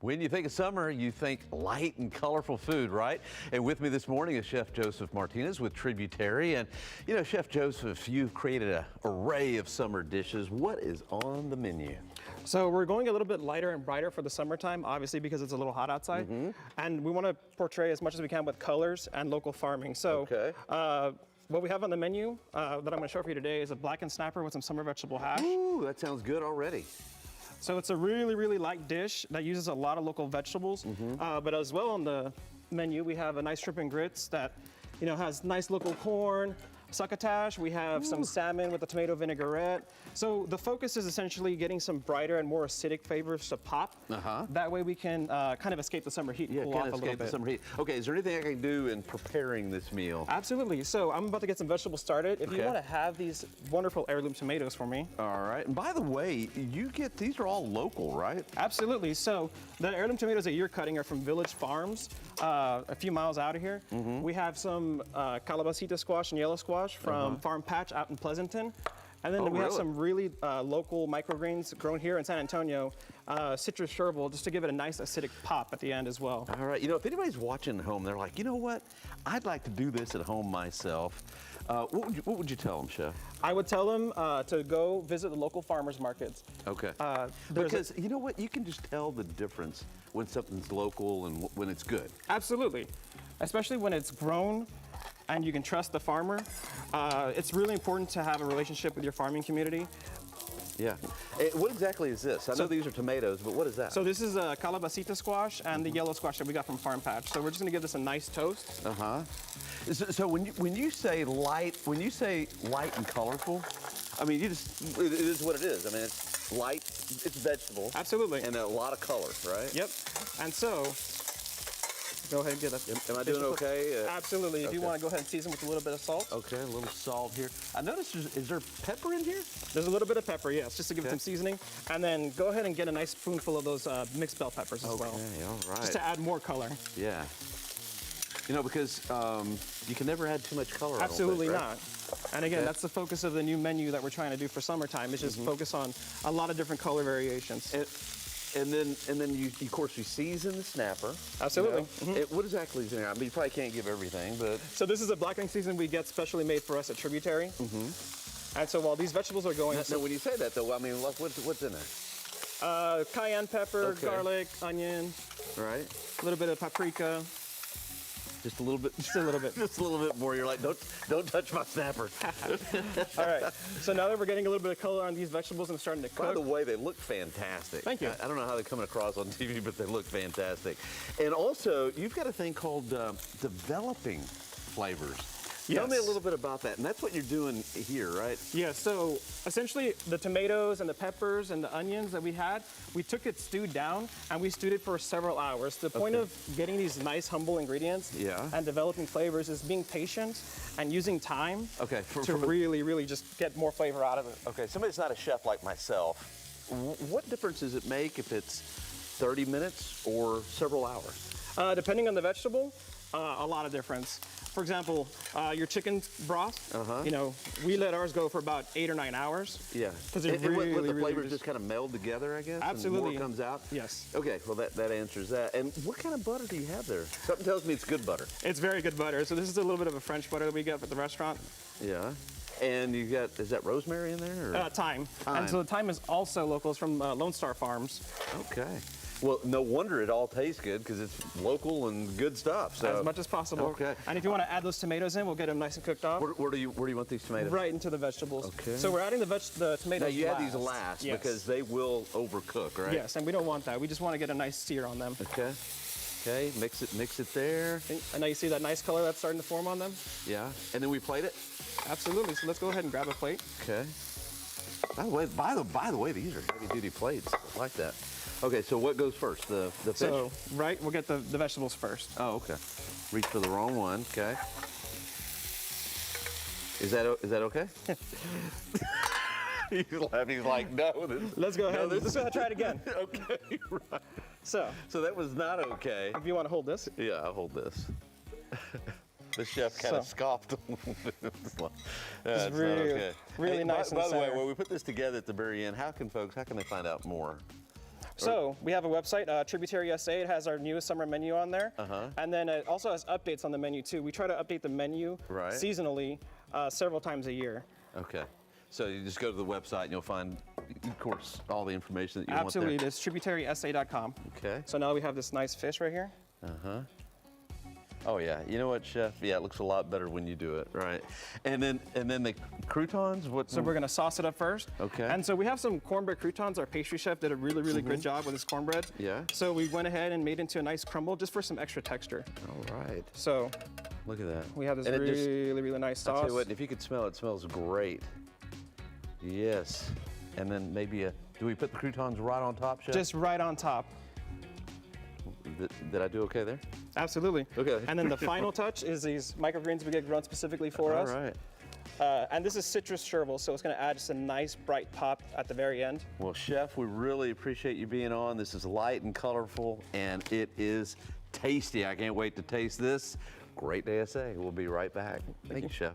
When you think of summer, you think light and colorful food, right? And with me this morning is Chef Joseph Martinez with Tributary. And you know, Chef Joseph, you've created an array of summer dishes. What is on the menu? So we're going a little bit lighter and brighter for the summertime, obviously because it's a little hot outside. And we want to portray as much as we can with colors and local farming. So what we have on the menu that I'm going to show for you today is a blackened snapper with some summer vegetable hash. Ooh, that sounds good already. So it's a really light dish that uses a lot of local vegetables. But as well on the menu, we have a nice shrimp and grits that, you know, has nice local corn, succotash. We have some salmon with a tomato vinaigrette. So the focus is essentially getting some brighter and more acidic flavors to pop. That way we can kind of escape the summer heat and cool off a little bit. The summer heat. Okay, is there anything I can do in preparing this meal? Absolutely. So I'm about to get some vegetables started. If you want to have these wonderful heirloom tomatoes for me. All right. And by the way, these are all local, right? Absolutely. So the heirloom tomatoes that you're cutting are from Village Farms, a few miles out of here. We have some calabacita squash and yellow squash from Farm Patch out in Pleasanton. And then we have some really local microgreens grown here in San Antonio, citrus chervil, just to give it a nice acidic pop at the end as well. All right, you know, if anybody's watching at home, they're like, you know what? I'd like to do this at home myself. What would you tell them, Chef? I would tell them to go visit the local farmers markets. Okay. Because you know what? You can just tell the difference when something's local and when it's good. Absolutely. Especially when it's grown and you can trust the farmer. It's really important to have a relationship with your farming community. Yeah. What exactly is this? I know these are tomatoes, but what is that? So this is a calabacita squash and the yellow squash that we got from Farm Patch. So we're just gonna give this a nice toast. So when you say light and colorful, I mean, it is what it is. I mean, it's light, it's vegetable. Absolutely. And a lot of color, right? Yep. And so, go ahead and get a... Am I doing okay? Absolutely. If you want to go ahead and season with a little bit of salt. Okay, a little salt here. I noticed, is there pepper in here? There's a little bit of pepper, yes, just to give it some seasoning. And then go ahead and get a nice spoonful of those mixed bell peppers as well. Okay, all right. Just to add more color. Yeah. You know, because you can never add too much color. Absolutely not. And again, that's the focus of the new menu that we're trying to do for summertime, is just focus on a lot of different color variations. And then you, of course, you season the snapper. Absolutely. You know? What exactly is in here? I mean, you probably can't give everything, but... So this is a blackening season we get specially made for us at Tributary. And so while these vegetables are going... Now, when you say that, though, I mean, what's in there? Cayenne pepper, garlic, onion. Right. A little bit of paprika. Just a little bit. Just a little bit. Just a little bit more. You're like, don't touch my snapper. All right. So now that we're getting a little bit of color on these vegetables and starting to cook. By the way, they look fantastic. Thank you. I don't know how they're coming across on TV, but they look fantastic. And also, you've got a thing called developing flavors. Yes. Tell me a little bit about that. And that's what you're doing here, right? Yeah, so essentially the tomatoes and the peppers and the onions that we had, we took it stewed down and we stewed it for several hours. The point of getting these nice, humble ingredients and developing flavors is being patient and using time to really just get more flavor out of it. Okay, somebody's not a chef like myself. What difference does it make if it's 30 minutes or several hours? Depending on the vegetable, a lot of difference. For example, your chicken broth, you know, we let ours go for about 8 or 9 hours. Yeah. Because it really, the flavors just kind of meld together, I guess? Absolutely. And more comes out? Yes. Okay, well that answers that. And what kind of butter do you have there? Something tells me it's good butter. It's very good butter. So this is a little bit of a French butter that we get at the restaurant. Yeah. And you got, is that rosemary in there? Or? Thyme. And so the thyme is also local. It's from Lone Star Farms. Okay. Well, no wonder it all tastes good, because it's local and good stuff. So. As much as possible. Okay. And if you want to add those tomatoes in, we'll get them nice and cooked off. Where do you want these tomatoes? Right into the vegetables. Okay. So we're adding the tomatoes now you last. add these last because they will overcook, right? Yes, and we don't want that. We just want to get a nice sear on them. Okay. Okay, mix it there. And now you see that nice color that's starting to form on them? Yeah. And then we plate it? Absolutely. So let's go ahead and grab a plate. Okay. By the way, these are heavy-duty plates. I like that. Okay, so what goes first? The fish? So, right, we'll get the vegetables first. Oh, okay. Reach for the wrong one, okay. Is that okay? He's laughing, he's like, no. Let's go ahead. Let's try it again. Okay, right. So that was not okay. If you want to hold this. Yeah, I'll hold this. The chef kind of scoffed a little bit. That's really, not okay. really nice. By the way, when we put this together at the very end, how can they find out more? So we have a website, Tributary SA. It has our newest summer menu on there. And then it also has updates on the menu too. We try to update the menu seasonally several times a year. Okay. So you just go to the website and you'll find, of course, all the information that you Absolutely. want there. It's tributarｙsa.com. Okay. So now we have this nice fish right here. Oh yeah, you know what, Chef? Yeah, it looks a lot better when you do it, right? And then the croutons. What? So we're gonna sauce it up first. Okay. And so we have some cornbread croutons. Our pastry chef did a really good job with his cornbread. Yeah. So we went ahead and made it into a nice crumble just for some extra texture. All right. So Look at that. we have this And really nice sauce. I'll tell you what, if you could smell it, it smells great. Yes. And then maybe do we put the croutons right on top, Chef? Just right on top. Did I do okay there? Absolutely. Okay. And then the final touch is these microgreens we get grown specifically for us. All right. And this is citrus chervil, so it's gonna add just a nice bright pop at the very end. Well, Chef, we really appreciate you being on. This is light and colorful, and it is tasty. I can't wait to taste this. Great day, SA. We'll be right back. Thank you, Chef.